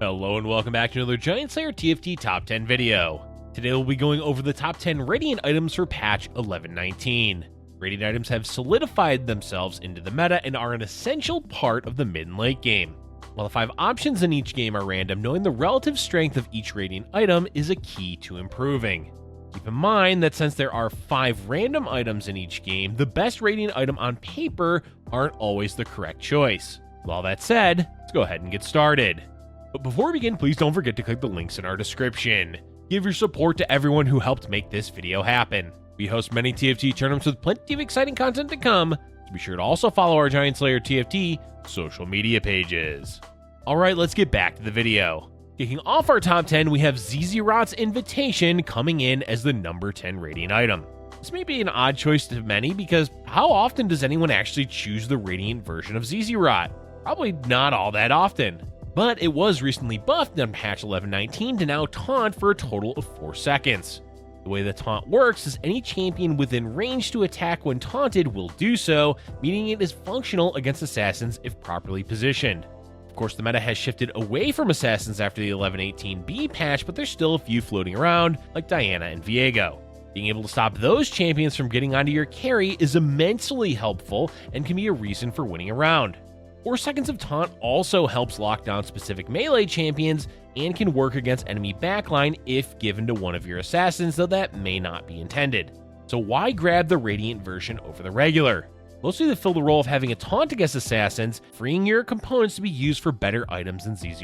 Hello and welcome back to another GiantSlayerTV Top 10 video. Today we'll be going over the top 10 Radiant items for patch 11.19. Radiant items have solidified themselves into the meta and are an essential part of the mid and late game. While the 5 options in each game are random, knowing the relative strength of each Radiant item is a key to improving. Keep in mind that since there are 5 random items in each game, the best Radiant item on paper aren't always the correct choice. With all that said, let's go ahead and get started. But before we begin, please don't forget to click the links in our description. Give your support to everyone who helped make this video happen. We host many TFT tournaments with plenty of exciting content to come, so be sure to also follow our GiantSlayerTV social media pages. Alright, let's get back to the video. Kicking off our top 10, we have Zenith's Invitation coming in as the number 10 Radiant item. This may be an odd choice to many because how often does anyone actually choose the Radiant version of Zenith? Probably not all that often. But it was recently buffed on patch 11.19 to now taunt for a total of 4 seconds. The way the taunt works is any champion within range to attack when taunted will do so, meaning it is functional against assassins if properly positioned. Of course, the meta has shifted away from assassins after the 11.18b patch, but there's still a few floating around, like Diana and Viego. Being able to stop those champions from getting onto your carry is immensely helpful and can be a reason for winning a round. 4 seconds of taunt also helps lock down specific melee champions and can work against enemy backline if given to one of your assassins, though that may not be intended. So why grab the Radiant version over the regular? Mostly to fill the role of having a taunt against assassins, freeing your components to be used for better items than Zenith.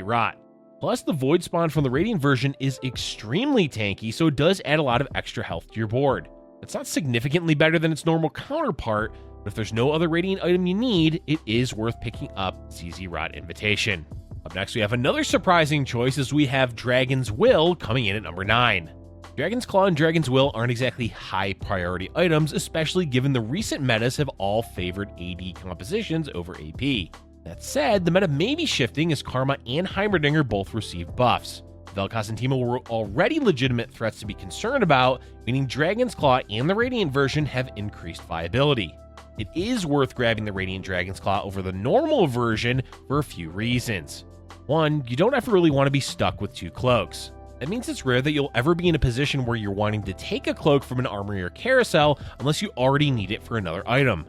Plus, the Void Spawn from the Radiant version is extremely tanky, so it does add a lot of extra health to your board. It's not significantly better than its normal counterpart, but if there's no other Radiant item you need, it is worth picking up Zenith Invitation. Up next, we have another surprising choice as we have Dragon's Will coming in at number 9. Dragon's Claw and Dragon's Will aren't exactly high priority items, especially given the recent metas have all favored AD compositions over AP. That said, the meta may be shifting as Karma and Heimerdinger both received buffs. Vel'Koz and Teemo were already legitimate threats to be concerned about, meaning Dragon's Claw and the Radiant version have increased viability. It is worth grabbing the Radiant Dragon's Claw over the normal version for a few reasons. 1, you don't ever really want to be stuck with 2 cloaks. That means it's rare that you'll ever be in a position where you're wanting to take a cloak from an armory or carousel unless you already need it for another item.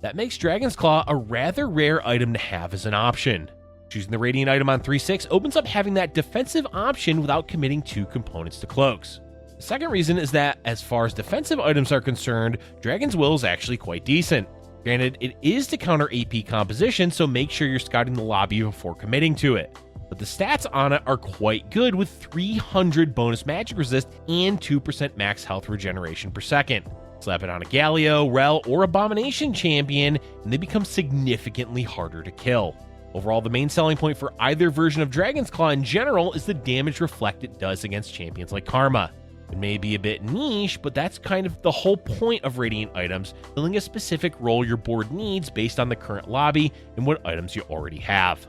That makes Dragon's Claw a rather rare item to have as an option. Choosing the Radiant item on 3/6 opens up having that defensive option without committing 2 components to cloaks. The second reason is that, as far as defensive items are concerned, Dragon's Will is actually quite decent. Granted, it is to counter AP composition, so make sure you're scouting the lobby before committing to it. But the stats on it are quite good with 300 bonus magic resist and 2% max health regeneration per second. Slap it on a Galio, Rel, or Abomination champion, and they become significantly harder to kill. Overall, the main selling point for either version of Dragon's Claw in general is the damage reflect it does against champions like Karma. It may be a bit niche, but that's kind of the whole point of Radiant items, filling a specific role your board needs based on the current lobby and what items you already have.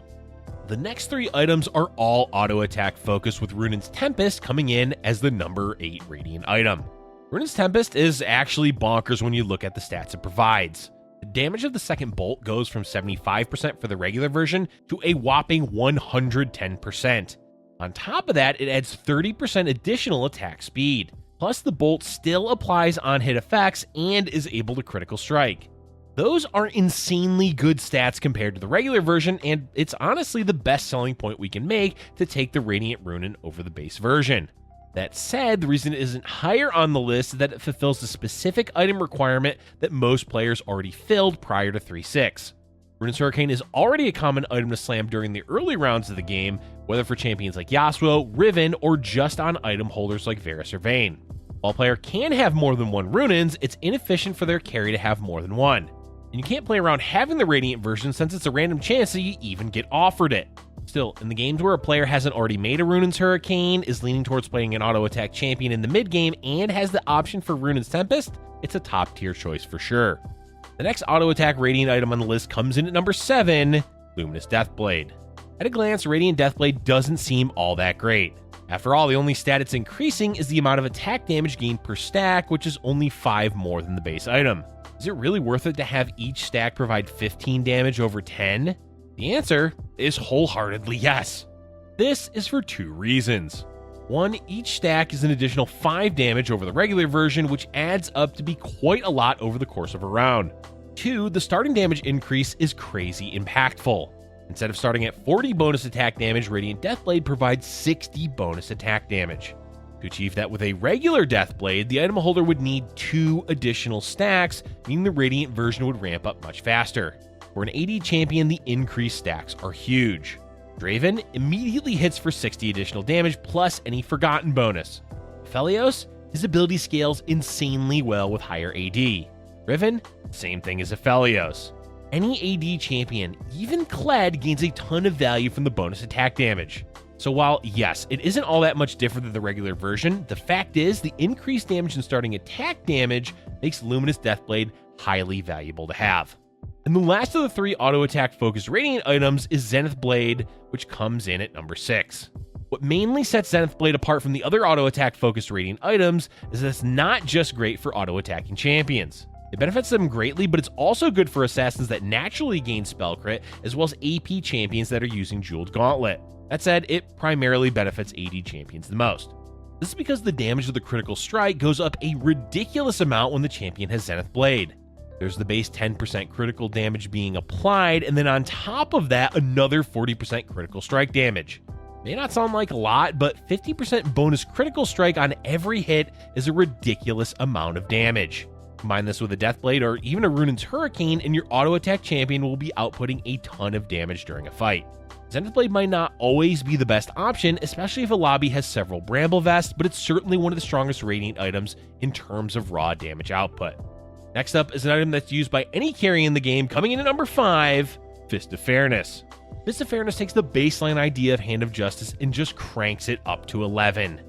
The next 3 items are all auto attack focused, with Runin's Tempest coming in as the number 8 Radiant item. Runin's Tempest is actually bonkers when you look at the stats it provides. The damage of the second bolt goes from 75% for the regular version to a whopping 110%. On top of that, it adds 30% additional attack speed. Plus, the bolt still applies on-hit effects and is able to critical strike. Those are insanely good stats compared to the regular version, and it's honestly the best selling point we can make to take the Radiant Runin over the base version. That said, the reason it isn't higher on the list is that it fulfills the specific item requirement that most players already filled prior to 3/6. Runin's Hurricane is already a common item to slam during the early rounds of the game, whether for champions like Yasuo, Riven, or just on item holders like Varus or Vayne. While a player can have more than 1 Runins, it's inefficient for their carry to have more than 1. And you can't play around having the Radiant version since it's a random chance that you even get offered it. Still, in the games where a player hasn't already made a Runin's Hurricane, is leaning towards playing an auto attack champion in the mid game, and has the option for Runin's Tempest, it's a top tier choice for sure. The next auto attack Radiant item on the list comes in at number 7, Luminous Deathblade. At a glance, Radiant Deathblade doesn't seem all that great. After all, the only stat it's increasing is the amount of attack damage gained per stack, which is only 5 more than the base item. Is it really worth it to have each stack provide 15 damage over 10? The answer is wholeheartedly yes. This is for two reasons. One, each stack is an additional 5 damage over the regular version, which adds up to be quite a lot over the course of a round. Two, the starting damage increase is crazy impactful. Instead of starting at 40 bonus attack damage, Radiant Deathblade provides 60 bonus attack damage. To achieve that with a regular Deathblade, the item holder would need 2 additional stacks, meaning the Radiant version would ramp up much faster. For an AD champion, the increased stacks are huge. Draven immediately hits for 60 additional damage plus any forgotten bonus. Aphelios, his ability scales insanely well with higher AD. Riven, same thing as Aphelios. Any AD champion, even Kled, gains a ton of value from the bonus attack damage. So while, yes, it isn't all that much different than the regular version, the fact is the increased damage and starting attack damage makes Luminous Deathblade highly valuable to have. And the last of the 3 auto-attack focused Radiant items is Zenith Blade, which comes in at number 6. What mainly sets Zenith Blade apart from the other auto-attack focused Radiant items is that it's not just great for auto-attacking champions. It benefits them greatly, but it's also good for assassins that naturally gain spell crit, as well as AP champions that are using Jeweled Gauntlet. That said, it primarily benefits AD champions the most. This is because the damage of the critical strike goes up a ridiculous amount when the champion has Zenith Blade. There's the base 10% critical damage being applied, and then on top of that, another 40% critical strike damage. May not sound like a lot, but 50% bonus critical strike on every hit is a ridiculous amount of damage. Combine this with a Deathblade or even a Runin's Hurricane, and your auto-attack champion will be outputting a ton of damage during a fight. Zenith Blade might not always be the best option, especially if a lobby has several Bramble Vests, but it's certainly one of the strongest Radiant items in terms of raw damage output. Next up is an item that's used by any carry in the game, coming in at number 5, Fist of Fairness. Fist of Fairness takes the baseline idea of Hand of Justice and just cranks it up to 11.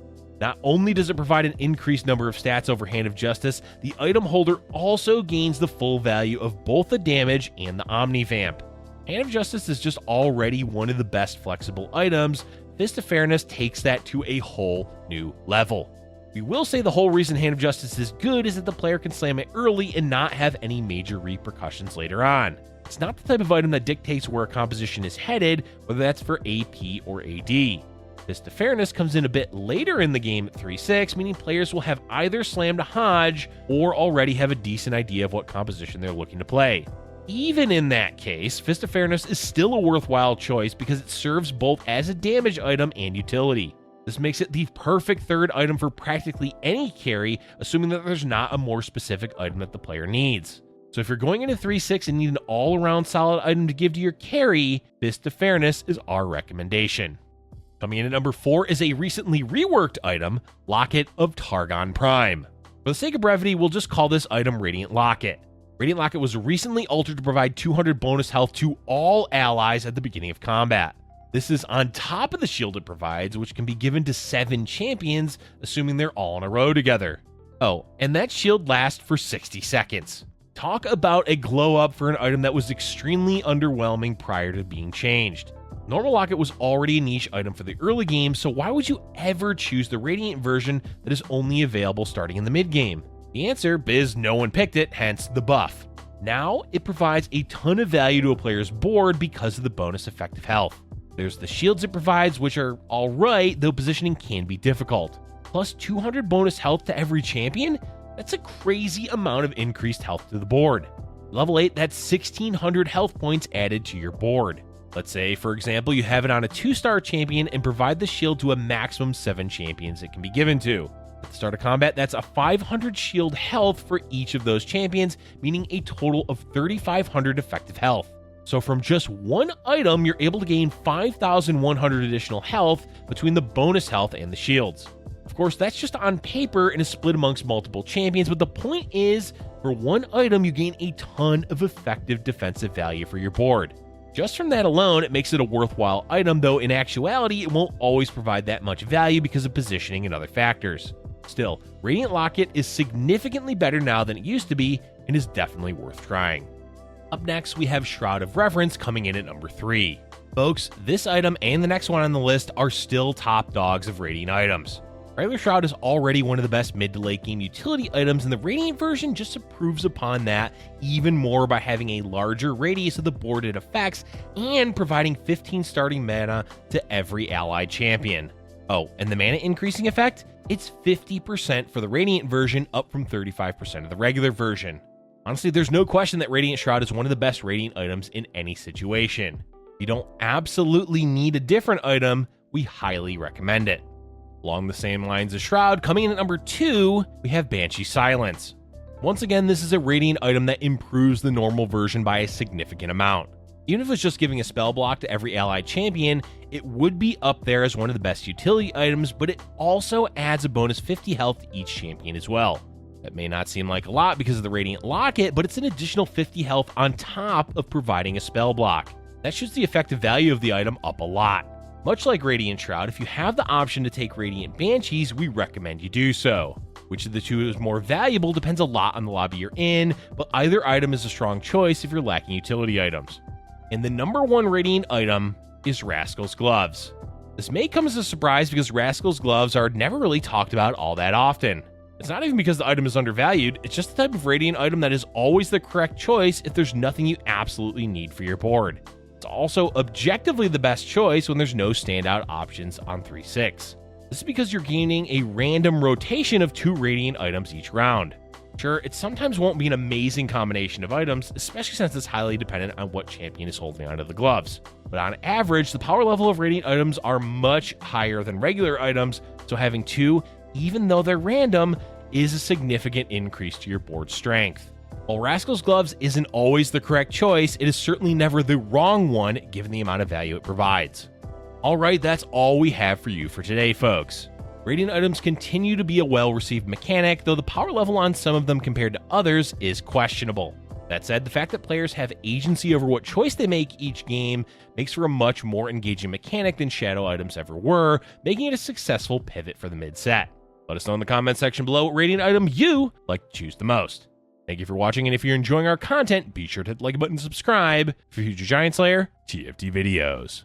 Not only does it provide an increased number of stats over Hand of Justice, the item holder also gains the full value of both the damage and the Omnivamp. Hand of Justice is just already one of the best flexible items. Fist of Fairness takes that to a whole new level. We will say the whole reason Hand of Justice is good is that the player can slam it early and not have any major repercussions later on. It's not the type of item that dictates where a composition is headed, whether that's for AP or AD. Fist of Fairness comes in a bit later in the game at 3-6, meaning players will have either slammed a Hodge or already have a decent idea of what composition they're looking to play. Even in that case, Fist of Fairness is still a worthwhile choice because it serves both as a damage item and utility. This makes it the perfect third item for practically any carry, assuming that there's not a more specific item that the player needs. So if you're going into 3-6 and need an all-around solid item to give to your carry, Fist of Fairness is our recommendation. Coming in at number 4 is a recently reworked item, Locket of Targon Prime. For the sake of brevity, we'll just call this item Radiant Locket. Radiant Locket was recently altered to provide 200 bonus health to all allies at the beginning of combat. This is on top of the shield it provides, which can be given to 7 champions, assuming they're all in a row together. Oh, and that shield lasts for 60 seconds. Talk about a glow up for an item that was extremely underwhelming prior to being changed. Normal Locket was already a niche item for the early game, so why would you ever choose the Radiant version that is only available starting in the mid game? The answer is no one picked it, hence the buff. Now, it provides a ton of value to a player's board because of the bonus effective health. There's the shields it provides, which are alright, though positioning can be difficult. Plus 200 bonus health to every champion? That's a crazy amount of increased health to the board. Level 8, that's 1600 health points added to your board. Let's say, for example, you have it on a 2-star champion and provide the shield to a maximum 7 champions it can be given to. At the start of combat, that's a 500 shield health for each of those champions, meaning a total of 3500 effective health. So from just one item, you're able to gain 5,100 additional health between the bonus health and the shields. Of course, that's just on paper and is split amongst multiple champions, but the point is, for one item, you gain a ton of effective defensive value for your board. Just from that alone, it makes it a worthwhile item, though in actuality, it won't always provide that much value because of positioning and other factors. Still, Radiant Locket is significantly better now than it used to be, and is definitely worth trying. Up next, we have Shroud of Reverence coming in at number 3. Folks, this item and the next one on the list are still top dogs of Radiant items. Regular Shroud is already one of the best mid to late game utility items, and the Radiant version just improves upon that even more by having a larger radius of the board it affects and providing 15 starting mana to every allied champion. Oh, and the mana increasing effect? It's 50% for the Radiant version, up from 35% of the regular version. Honestly, there's no question that Radiant Shroud is one of the best Radiant items in any situation. If you don't absolutely need a different item, we highly recommend it. Along the same lines as Shroud, coming in at number 2, we have Banshee Silence. Once again, this is a Radiant item that improves the normal version by a significant amount. Even if it's just giving a spell block to every allied champion, it would be up there as one of the best utility items, but it also adds a bonus 50 health to each champion as well. That may not seem like a lot because of the Radiant Locket, but it's an additional 50 health on top of providing a spell block. That shoots the effective value of the item up a lot. Much like Radiant Shroud, if you have the option to take Radiant Banshees, we recommend you do so. Which of the two is more valuable depends a lot on the lobby you're in, but either item is a strong choice if you're lacking utility items. And the number 1 Radiant item is Rascals Gloves. This may come as a surprise because Rascals Gloves are never really talked about all that often. It's not even because the item is undervalued, it's just the type of Radiant item that is always the correct choice if there's nothing you absolutely need for your board. It's also objectively the best choice when there's no standout options on 3/6. This is because you're gaining a random rotation of 2 Radiant items each round. Sure, it sometimes won't be an amazing combination of items, especially since it's highly dependent on what champion is holding onto the gloves. But on average, the power level of Radiant items are much higher than regular items, so having 2, even though they're random, is a significant increase to your board strength. While Rascals Gloves isn't always the correct choice, it is certainly never the wrong one given the amount of value it provides. Alright, that's all we have for you for today, folks. Radiant items continue to be a well-received mechanic, though the power level on some of them compared to others is questionable. That said, the fact that players have agency over what choice they make each game makes for a much more engaging mechanic than shadow items ever were, making it a successful pivot for the mid-set. Let us know in the comment section below what Radiant item you like to choose the most. Thank you for watching, and if you're enjoying our content, be sure to hit the like button and subscribe for future Giant Slayer TFT videos.